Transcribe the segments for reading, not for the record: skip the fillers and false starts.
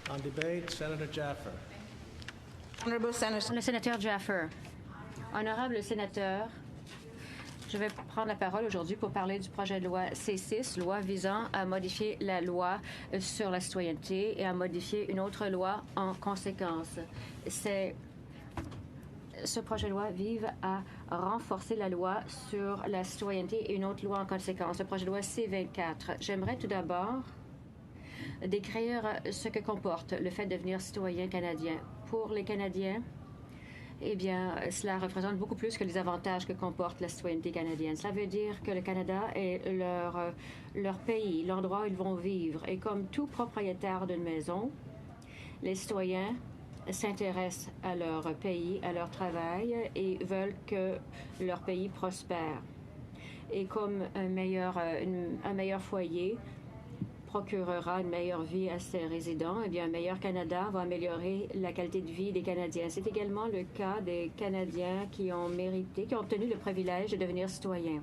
On debate, Senator Jaffer. Honorable Senator. Le sénateur Jaffer. Honorable sénateur, je vais prendre la parole aujourd'hui pour parler du projet de loi C6, loi visant à modifier la loi sur la citoyenneté et à modifier une autre loi en conséquence. Ce projet de loi vise à renforcer la loi sur la citoyenneté et une autre loi en conséquence, le projet de loi C24. J'aimerais tout d'abord décrire ce que comporte le fait de devenir citoyen canadien. Pour les Canadiens, eh bien, cela représente beaucoup plus que les avantages que comporte la citoyenneté canadienne. Cela veut dire que le Canada est leur pays, l'endroit où ils vont vivre. Et comme tout propriétaire d'une maison, les citoyens s'intéressent à leur pays, à leur travail et veulent que leur pays prospère. Et comme un meilleur foyer procurera une meilleure vie à ses résidents, eh bien, un meilleur Canada va améliorer la qualité de vie des Canadiens. C'est également le cas des Canadiens qui ont obtenu le privilège de devenir citoyens.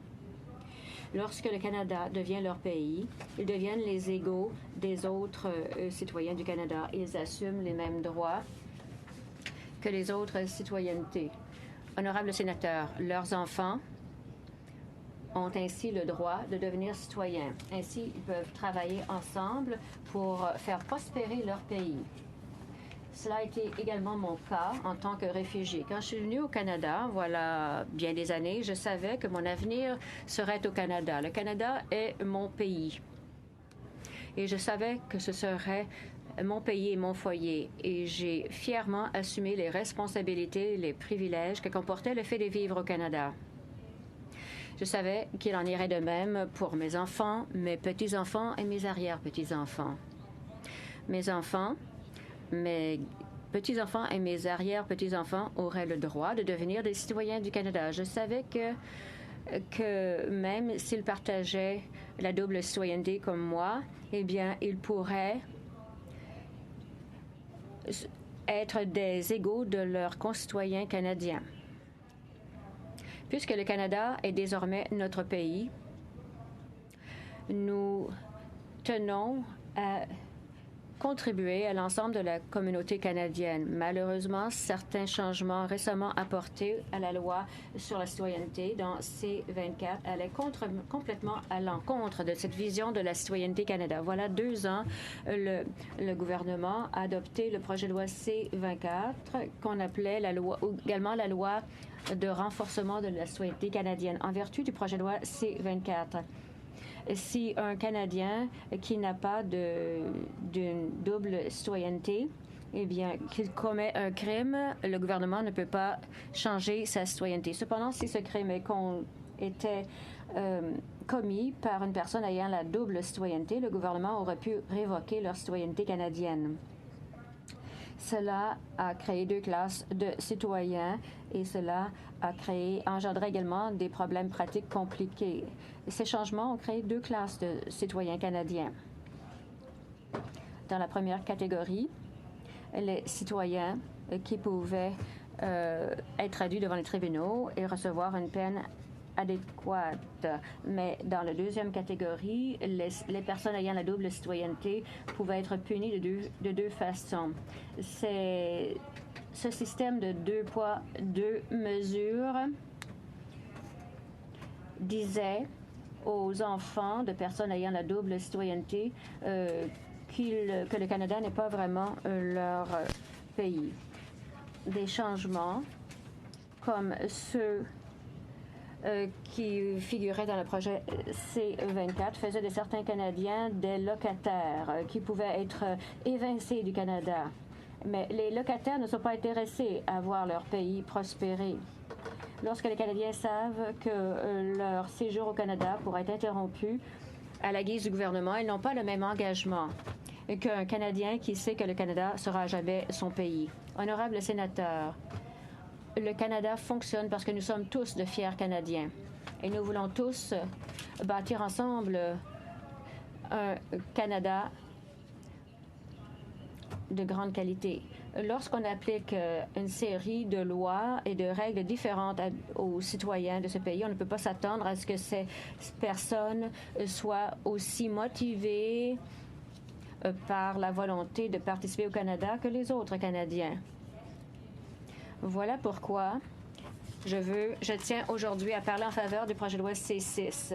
Lorsque le Canada devient leur pays, ils deviennent les égaux des autres citoyens du Canada. Ils assument les mêmes droits que les autres citoyennetés. Honorables sénateurs, leurs enfants ont ainsi le droit de devenir citoyens. Ainsi, ils peuvent travailler ensemble pour faire prospérer leur pays. Cela a été également mon cas en tant que réfugié. Quand je suis venue au Canada, voilà bien des années, je savais que mon avenir serait au Canada. Le Canada est mon pays. Et je savais que ce serait mon pays et mon foyer. Et j'ai fièrement assumé les responsabilités, les privilèges que comportait le fait de vivre au Canada. Je savais qu'il en irait de même pour mes enfants, mes petits-enfants et mes arrière-petits-enfants. Mes enfants, mes petits-enfants et mes arrière-petits-enfants auraient le droit de devenir des citoyens du Canada. Je savais que même s'ils partageaient la double citoyenneté comme moi, eh bien, ils pourraient être des égaux de leurs concitoyens canadiens. Puisque le Canada est désormais notre pays, nous tenons à contribuer à l'ensemble de la communauté canadienne. Malheureusement, certains changements récemment apportés à la loi sur la citoyenneté dans C24 allaient complètement à l'encontre de cette vision de la citoyenneté Canada. Voilà 2 ans, le gouvernement a adopté le projet de loi C24 qu'on appelait la loi, ou également la loi de renforcement de la citoyenneté canadienne. En vertu du projet de loi C24, si un Canadien qui n'a pas d'une double citoyenneté, eh bien, qu'il commet un crime, le gouvernement ne peut pas changer sa citoyenneté. Cependant, si ce crime était commis par une personne ayant la double citoyenneté, le gouvernement aurait pu révoquer leur citoyenneté canadienne. Cela a créé 2 classes de citoyens et cela a engendré également des problèmes pratiques compliqués. Ces changements ont créé 2 classes de citoyens canadiens. Dans la première catégorie, les citoyens qui pouvaient être traduits devant les tribunaux et recevoir une peine adéquate. Mais dans la deuxième catégorie, les personnes ayant la double citoyenneté pouvaient être punies de deux façons. Ce système de 2 poids, 2 mesures disait aux enfants de personnes ayant la double citoyenneté que le Canada n'est pas vraiment leur pays. Des changements comme ceux qui figuraient dans le projet C24 faisaient de certains Canadiens des locataires qui pouvaient être évincés du Canada. Mais les locataires ne sont pas intéressés à voir leur pays prospérer. Lorsque les Canadiens savent que leur séjour au Canada pourrait être interrompu à la guise du gouvernement, ils n'ont pas le même engagement qu'un Canadien qui sait que le Canada sera jamais son pays. Honorables sénateurs, le Canada fonctionne parce que nous sommes tous de fiers Canadiens et nous voulons tous bâtir ensemble un Canada de grande qualité. Lorsqu'on applique une série de lois et de règles différentes aux citoyens de ce pays, on ne peut pas s'attendre à ce que ces personnes soient aussi motivées par la volonté de participer au Canada que les autres Canadiens. Voilà pourquoi je tiens aujourd'hui à parler en faveur du projet de loi C6.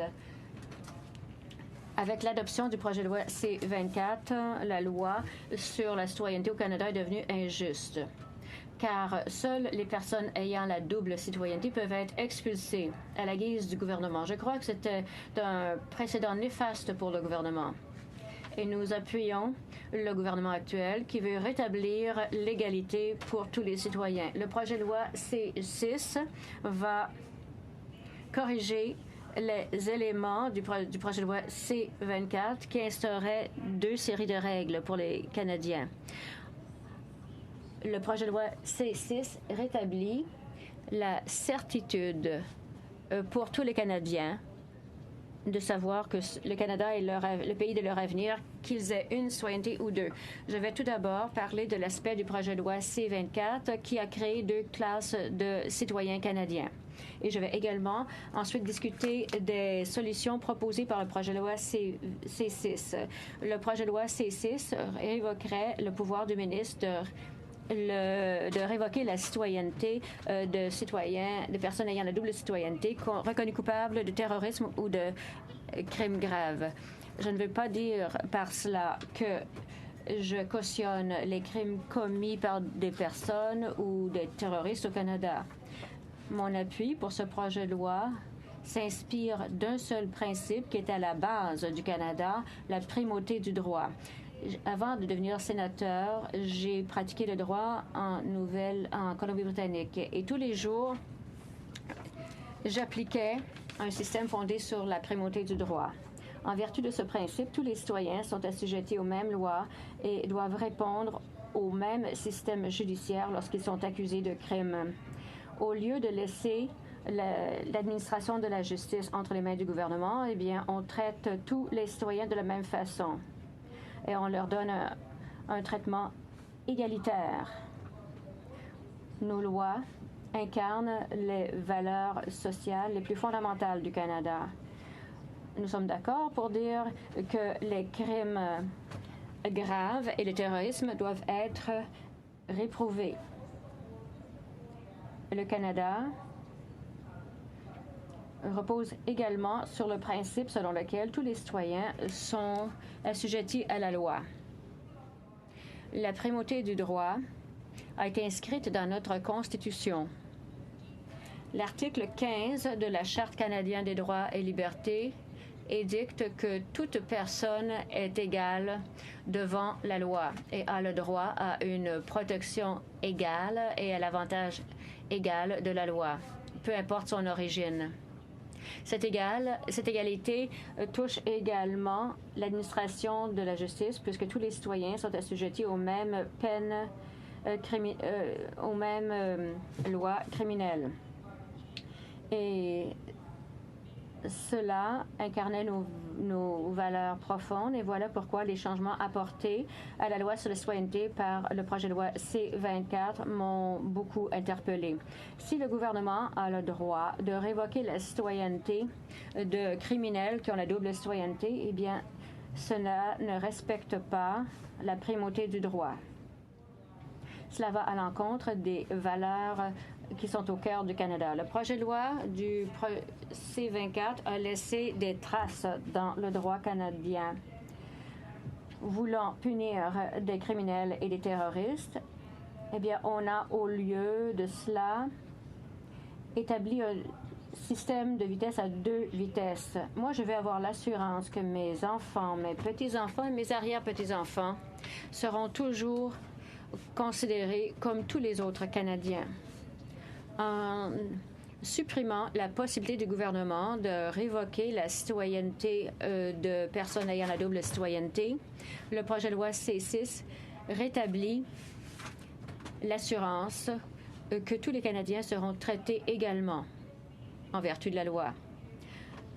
Avec l'adoption du projet de loi C-24, la loi sur la citoyenneté au Canada est devenue injuste, car seules les personnes ayant la double citoyenneté peuvent être expulsées à la guise du gouvernement. Je crois que c'était un précédent néfaste pour le gouvernement. Et nous appuyons le gouvernement actuel qui veut rétablir l'égalité pour tous les citoyens. Le projet de loi C6 va corriger les éléments du projet de loi C-24 qui instaurait 2 séries de règles pour les Canadiens. Le projet de loi C6 rétablit la certitude pour tous les Canadiens de savoir que le Canada est le pays de leur avenir, qu'ils aient une citoyenneté ou 2. Je vais tout d'abord parler de l'aspect du projet de loi C-24 qui a créé 2 classes de citoyens canadiens. Et je vais également ensuite discuter des solutions proposées par le projet de loi C6. Le projet de loi C6 évoquerait le pouvoir du ministre de révoquer la citoyenneté de personnes ayant la double citoyenneté reconnues coupables de terrorisme ou de crimes graves. Je ne veux pas dire par cela que je cautionne les crimes commis par des personnes ou des terroristes au Canada. Mon appui pour ce projet de loi s'inspire d'un seul principe qui est à la base du Canada, la primauté du droit. Avant de devenir sénateur, j'ai pratiqué le droit en Colombie-Britannique. Et tous les jours, j'appliquais un système fondé sur la primauté du droit. En vertu de ce principe, tous les citoyens sont assujettis aux mêmes lois et doivent répondre au même système judiciaire lorsqu'ils sont accusés de crimes. Au lieu de laisser l'administration de la justice entre les mains du gouvernement, eh bien, on traite tous les citoyens de la même façon. Et on leur donne un traitement égalitaire. Nos lois incarnent les valeurs sociales les plus fondamentales du Canada. Nous sommes d'accord pour dire que les crimes graves et le terrorisme doivent être réprouvés. Le Canada repose également sur le principe selon lequel tous les citoyens sont assujettis à la loi. La primauté du droit a été inscrite dans notre Constitution. L'article 15 de la Charte canadienne des droits et libertés édicte que toute personne est égale devant la loi et a le droit à une protection égale et à l'avantage égal de la loi, peu importe son origine. Cette égalité touche également l'administration de la justice puisque tous les citoyens sont assujettis aux mêmes peines, aux mêmes lois criminelles. Et cela incarnait nos valeurs profondes et voilà pourquoi les changements apportés à la loi sur la citoyenneté par le projet de loi C-24 m'ont beaucoup interpellée. Si le gouvernement a le droit de révoquer la citoyenneté de criminels qui ont la double citoyenneté, eh bien, cela ne respecte pas la primauté du droit. Cela va à l'encontre des valeurs qui sont au cœur du Canada. Le projet de loi du C-24 a laissé des traces dans le droit canadien. Voulant punir des criminels et des terroristes, eh bien, on a, au lieu de cela, établi un système de vitesse à 2 vitesses. Moi, je vais avoir l'assurance que mes enfants, mes petits-enfants et mes arrière-petits-enfants seront toujours considérés comme tous les autres Canadiens. En supprimant la possibilité du gouvernement de révoquer la citoyenneté de personnes ayant la double citoyenneté, le projet de loi C6 rétablit l'assurance que tous les Canadiens seront traités également en vertu de la loi.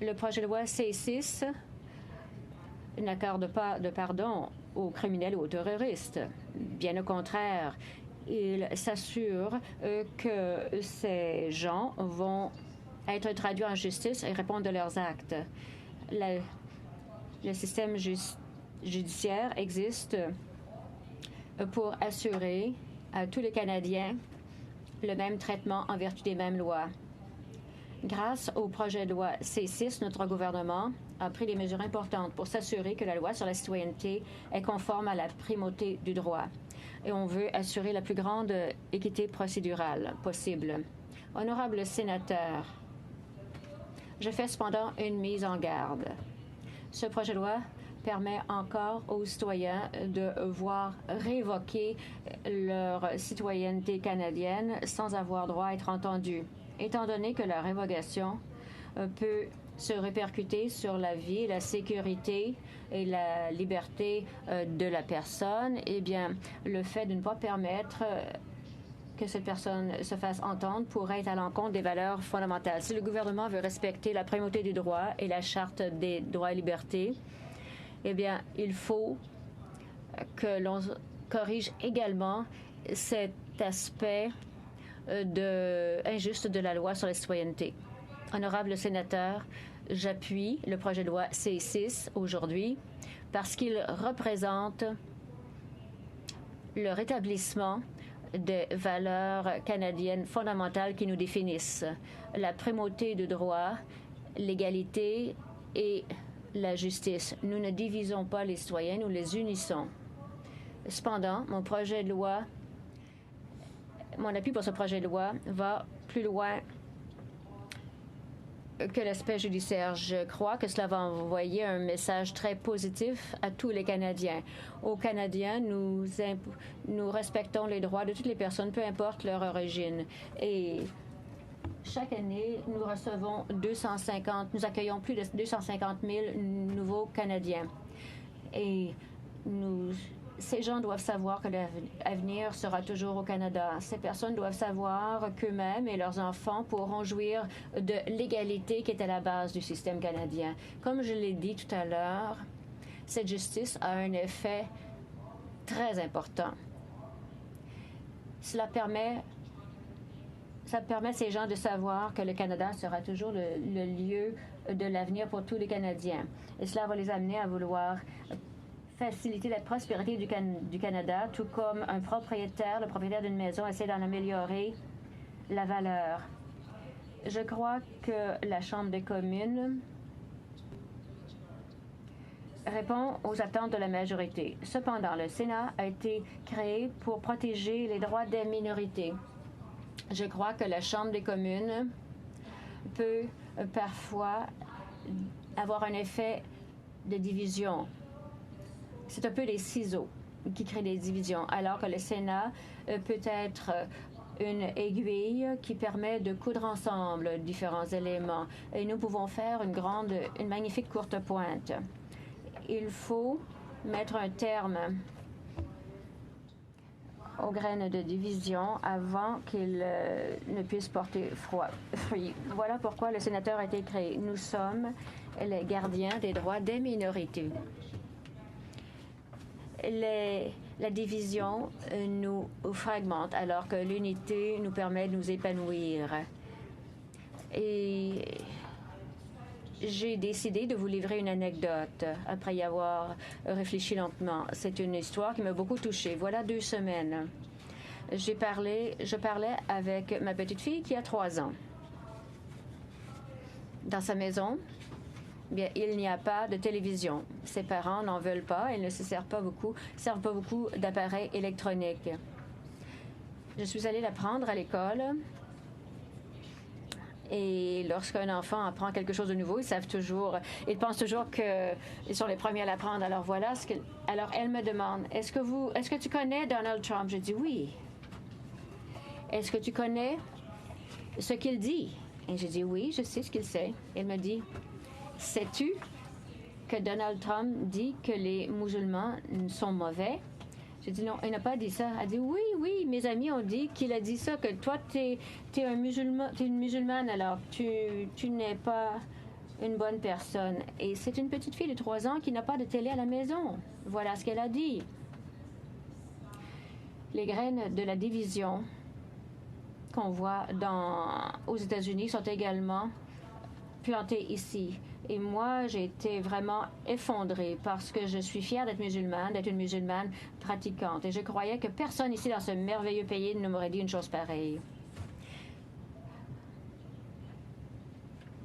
Le projet de loi C6 n'accorde pas de pardon aux criminels ou aux terroristes. Bien au contraire, il s'assure que ces gens vont être traduits en justice et répondre de leurs actes. Le système judiciaire existe pour assurer à tous les Canadiens le même traitement en vertu des mêmes lois. Grâce au projet de loi C6, notre gouvernement a pris des mesures importantes pour s'assurer que la loi sur la citoyenneté est conforme à la primauté du droit. Et on veut assurer la plus grande équité procédurale possible. Honorable sénateur, je fais cependant une mise en garde. Ce projet de loi permet encore aux citoyens de voir révoquer leur citoyenneté canadienne sans avoir droit à être entendus. Étant donné que la révocation peut se répercuter sur la vie, la sécurité et la liberté de la personne, eh bien, le fait de ne pas permettre que cette personne se fasse entendre pourrait être à l'encontre des valeurs fondamentales. Si le gouvernement veut respecter la primauté du droit et la Charte des droits et libertés, eh bien, il faut que l'on corrige également cet aspect injuste de la loi sur la citoyenneté. Honorable sénateur, j'appuie le projet de loi C6 aujourd'hui parce qu'il représente le rétablissement des valeurs canadiennes fondamentales qui nous définissent. La primauté du droit, l'égalité et la justice. Nous ne divisons pas les citoyens, nous les unissons. Cependant, mon appui pour ce projet de loi va plus loin que l'aspect judiciaire. Je crois que cela va envoyer un message très positif à tous les Canadiens. Aux Canadiens, nous respectons les droits de toutes les personnes, peu importe leur origine. Et chaque année, nous accueillons plus de 250 000 nouveaux Canadiens. Et ces gens doivent savoir que l'avenir sera toujours au Canada. Ces personnes doivent savoir qu'eux-mêmes et leurs enfants pourront jouir de l'égalité qui est à la base du système canadien. Comme je l'ai dit tout à l'heure, cette justice a un effet très important. Ça permet à ces gens de savoir que le Canada sera toujours le lieu de l'avenir pour tous les Canadiens. Et cela va les amener à vouloir faciliter la prospérité du Canada, tout comme le propriétaire d'une maison essaie d'en améliorer la valeur. Je crois que la Chambre des communes répond aux attentes de la majorité. Cependant, le Sénat a été créé pour protéger les droits des minorités. Je crois que la Chambre des communes peut parfois avoir un effet de division. C'est un peu des ciseaux qui créent des divisions, alors que le Sénat peut être une aiguille qui permet de coudre ensemble différents éléments. Et nous pouvons faire une magnifique courte pointe. Il faut mettre un terme aux graines de division avant qu'ils ne puissent porter fruit. Voilà pourquoi le sénateur a été créé. Nous sommes les gardiens des droits des minorités. La division nous fragmente alors que l'unité nous permet de nous épanouir. Et j'ai décidé de vous livrer une anecdote après y avoir réfléchi lentement. C'est une histoire qui m'a beaucoup touchée. Voilà 2 semaines. Je parlais avec ma petite fille qui a 3 ans. Dans sa maison, bien, il n'y a pas de télévision. Ses parents n'en veulent pas. Ils ne se servent pas beaucoup d'appareils électroniques. Je suis allée la prendre à l'école. Et lorsqu'un enfant apprend quelque chose de nouveau, ils pensent toujours qu'ils sont les premiers à l'apprendre. Alors voilà alors elle me demande, est-ce que tu connais Donald Trump? Je dis oui. Est-ce que tu connais ce qu'il dit? Et je dis oui, je sais ce qu'il sait. Elle me dit, sais-tu que Donald Trump dit que les musulmans sont mauvais? J'ai dit non, il n'a pas dit ça. Elle a dit oui, mes amis ont dit qu'il a dit ça, que toi, t'es un musulman, t'es une musulmane, alors tu n'es pas une bonne personne. Et c'est une petite fille de 3 ans qui n'a pas de télé à la maison. Voilà ce qu'elle a dit. Les graines de la division qu'on voit aux États-Unis sont également planté ici. Et moi, j'ai été vraiment effondrée parce que je suis fière d'être musulmane, d'être une musulmane pratiquante. Et je croyais que personne ici dans ce merveilleux pays ne m'aurait dit une chose pareille.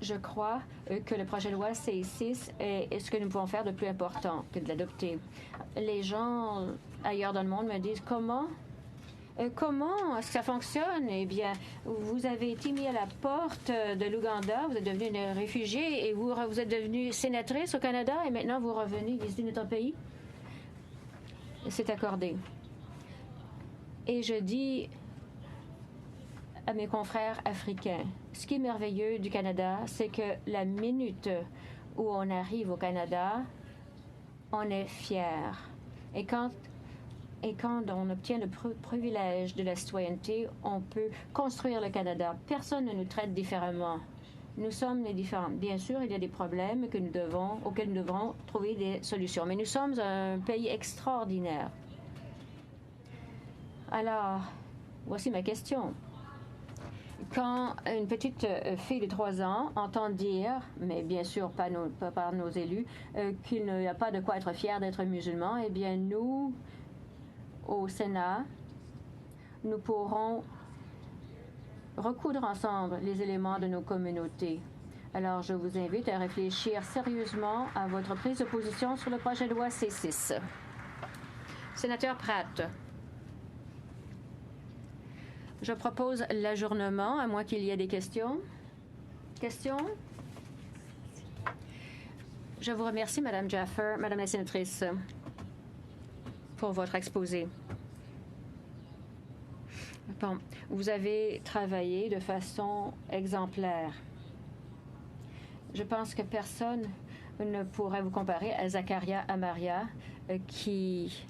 Je crois que le projet de loi C6 est ce que nous pouvons faire de plus important que de l'adopter. Les gens ailleurs dans le monde me disent comment est-ce que ça fonctionne? Eh bien, vous avez été mis à la porte de l'Ouganda, vous êtes devenue une réfugiée et vous êtes devenue sénatrice au Canada et maintenant vous revenez visiter notre pays? C'est accordé. Et je dis à mes confrères africains, ce qui est merveilleux du Canada, c'est que la minute où on arrive au Canada, on est fier. Et quand on obtient le privilège de la citoyenneté, on peut construire le Canada. Personne ne nous traite différemment. Nous sommes les différents. Bien sûr, il y a des problèmes auxquels nous devrons trouver des solutions. Mais nous sommes un pays extraordinaire. Alors, voici ma question. Quand une petite fille de 3 ans entend dire, mais bien sûr pas par nos élus, qu'il n'y a pas de quoi être fier d'être musulman, eh bien nous, au Sénat, nous pourrons recoudre ensemble les éléments de nos communautés. Alors, je vous invite à réfléchir sérieusement à votre prise de position sur le projet de loi C6. Sénateur Pratt. Je propose l'ajournement, à moins qu'il y ait des questions. Questions? Je vous remercie, Madame Jaffer, Madame la sénatrice, pour votre exposé. Bon, vous avez travaillé de façon exemplaire. Je pense que personne ne pourrait vous comparer à Zakaria Amaria, qui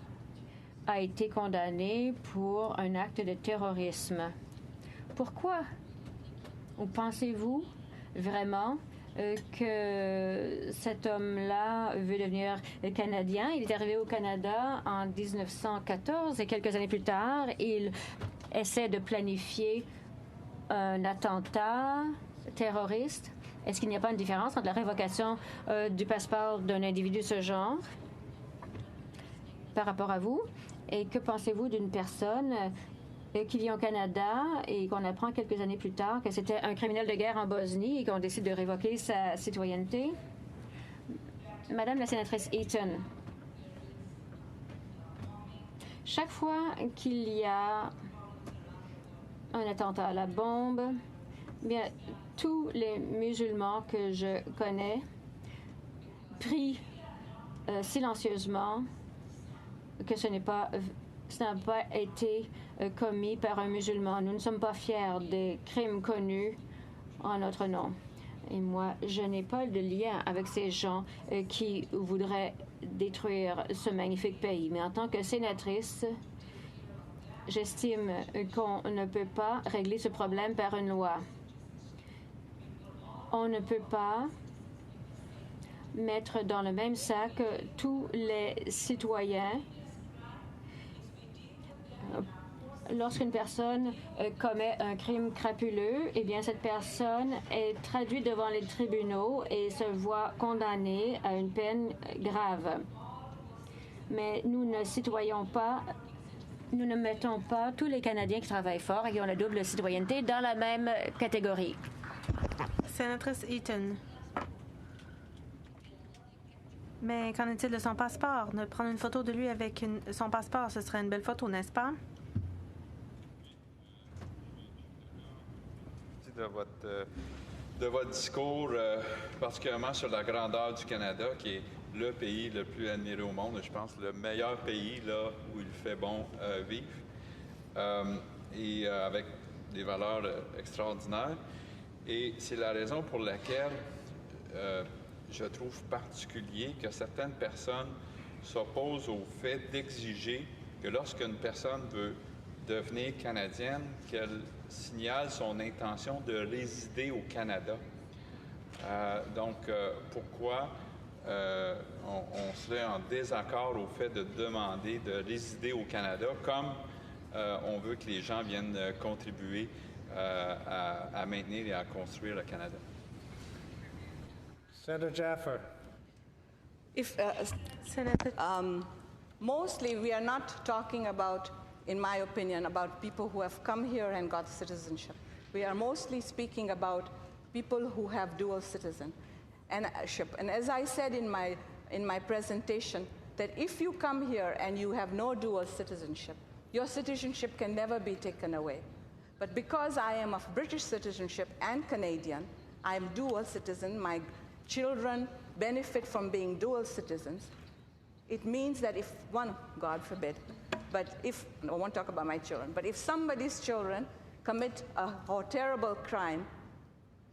a été condamné pour un acte de terrorisme. Pourquoi? Ou pensez-vous vraiment que cet homme-là veut devenir canadien? Il est arrivé au Canada en 1914 et quelques années plus tard, il essaie de planifier un attentat terroriste. Est-ce qu'il n'y a pas une différence entre la révocation du passeport d'un individu de ce genre par rapport à vous? Et que pensez-vous d'une personne qui vit au Canada et qu'on apprend quelques années plus tard que c'était un criminel de guerre en Bosnie et qu'on décide de révoquer sa citoyenneté? Madame la sénatrice Eaton, chaque fois qu'il y a un attentat à la bombe, bien, tous les musulmans que je connais prient silencieusement que ça n'a pas été commis par un musulman. Nous ne sommes pas fiers des crimes connus en notre nom. Et moi, je n'ai pas de lien avec ces gens qui voudraient détruire ce magnifique pays. Mais en tant que sénatrice, j'estime qu'on ne peut pas régler ce problème par une loi. On ne peut pas mettre dans le même sac tous les citoyens. Lorsqu'une personne commet un crime crapuleux, eh bien, cette personne est traduite devant les tribunaux et se voit condamnée à une peine grave. Mais nous ne mettons pas tous les Canadiens qui travaillent fort et qui ont la double citoyenneté dans la même catégorie. Sénatrice Eaton. Mais qu'en est-il de son passeport? De prendre une photo de lui avec son passeport, ce serait une belle photo, n'est-ce pas? De votre discours, particulièrement sur la grandeur du Canada, qui est le pays le plus admiré au monde, je pense le meilleur pays là où il fait bon vivre, et avec des valeurs extraordinaires. Et c'est la raison pour laquelle je trouve particulier que certaines personnes s'opposent au fait d'exiger que lorsqu'une personne veut devenir canadienne, qu'elle signale son intention de résider au Canada. Pourquoi on serait en désaccord au fait de demander de résider au Canada, comme on veut que les gens viennent contribuer à maintenir et à construire le Canada? Senator Jaffer. If, Senator, mostly we are not talking about, in my opinion, about people who have come here and got citizenship. We are mostly speaking about people who have dual citizenship. And as I said in my presentation, that if you come here and you have no dual citizenship, your citizenship can never be taken away. But because I am of British citizenship and Canadian, I am dual citizen, my children benefit from being dual citizens. It means that if one, God forbid, but if, I won't talk about my children, but if somebody's children commit a terrible crime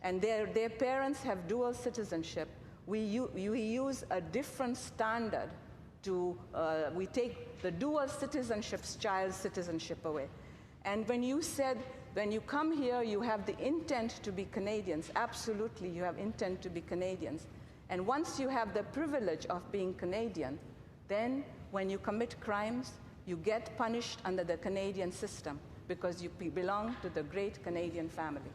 and their parents have dual citizenship, we use a different standard to, we take the dual citizenship's child's citizenship away. And when you said, when you come here, you have the intent to be Canadians, absolutely, you have intent to be Canadians. And once you have the privilege of being Canadian, then when you commit crimes, you get punished under the Canadian system because you belong to the great Canadian family.